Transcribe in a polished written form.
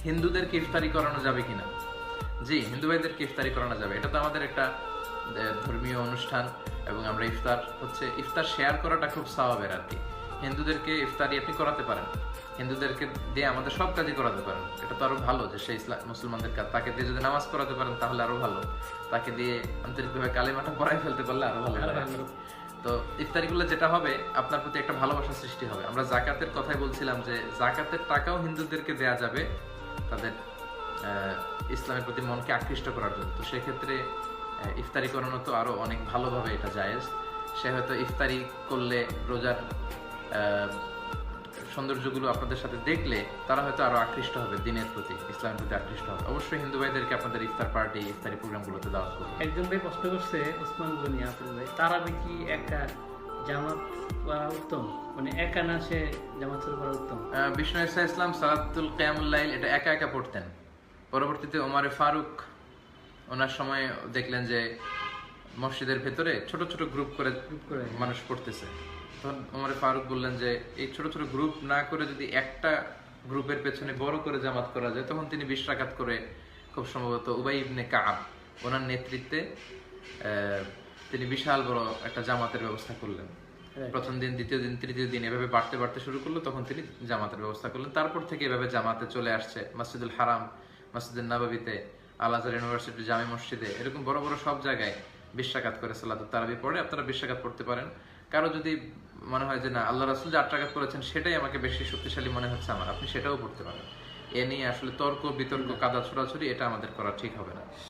হিন্দুদেরকে ইফতারি করানো যাবে কিনা? জি, হিন্দু ভাইদেরকে ইফতারি করানো যাবে। এটা তো আমাদের একটা ধর্মীয় অনুষ্ঠান এবং আমরা ইফতার শেয়ার করাটা খুব সওয়াবের আর কি। হিন্দুদেরকে ইফতারি আপনি করাতে পারেন, হিন্দুদেরকে দিয়ে আমাদের সব কাজই করাতে পারেন। এটা তো আরো ভালো যে সেই মুসলমানদের কাজ। তাকে দিয়ে যদি নামাজ করাতে পারেন তাহলে আরো ভালো, তাকে দিয়ে আন্তরিকভাবে কালিমাটা পড়াই ফেলতে পারলে আরো ভালো। তো ইফতারিগুলো যেটা হবে, আপনার প্রতি একটা ভালোবাসা সৃষ্টি হবে। আমরা জাকাতের কথাই বলছিলাম যে জাকাতের টাকাও হিন্দুদেরকে দেয়া যাবে তাদের ইসলামের প্রতি মনকে আকৃষ্ট করার জন্য। তো সেক্ষেত্রে ইফতারি করানো তো আরো অনেক ভালোভাবে এটা জায়েজ। সে হয়তো ইফতারি করলে রোজার সৌন্দর্যগুলো আপনাদের সাথে দেখলে তারা হয়তো আরো আকৃষ্ট হবে দিনের প্রতি, ইসলামের প্রতি আকৃষ্ট হবে। অবশ্যই হিন্দু ভাইদেরকে আপনাদের ইফতার পার্টি, ইফতারি প্রোগ্রামগুলোতে দাওয়াত করুন। একজন ভাই প্রশ্ন করছে, ওসমান গনি আপেল ভাই, তারাবি কি একা জামাত করা উত্তম, মানে একা না সে জামাত শুরু করা উত্তম? বিষ্ণু ইসা ইসলাম সালাতুল কিয়ামুল লাইল এটা একা একা পড়তেন। পরবর্তীতে ওমরে ফারুক ওনার সময় দেখলেন যে মসজিদের ভেতরে ছোট ছোট গ্রুপ করে মানুষ পড়তেছে। তখন ওমরে ফারুক বললেন যে এই ছোট ছোট গ্রুপ না করে যদি একটা গ্রুপের পেছনে বড় করে জামাত করা যায়, তখন তিনি 20 রাকাত করে, খুব সম্ভবত উবাই ইবনে কাব ওনার নেতৃত্বে তিনি বিশাল বড় একটা জামাতের ব্যবস্থা করলেন। প্রথম দিন, দ্বিতীয় দিন, তৃতীয় দিন এভাবে বাড়তে বাড়তে শুরু করলো, তখন তিনি জামাতের ব্যবস্থা করলেন। তারপর থেকে এভাবে জামাতে চলে আসছে মসজিদুল হারাম, মসজিদুল নববীতে, আল আজহার ইউনিভার্সিটি, জামি মসজিদে, এরকম বড় বড় সব জায়গায় 20 রাকাত করে সালাতুত তারাবি পড়ে। আপনারা 20 রাকাত পড়তে পারেন। কারো যদি মনে হয় যে না, আল্লাহ রাসূল যে 8 রাকাত করেছেন সেটাই আমাকে বেশি শক্তিশালী মনে হচ্ছে আপনি সেটাও পড়তে পারেন। এ নিয়ে আসলে তর্ক বিতর্ক, কাদা ছোড়াছুড়ি এটা আমাদের করা ঠিক হবে না।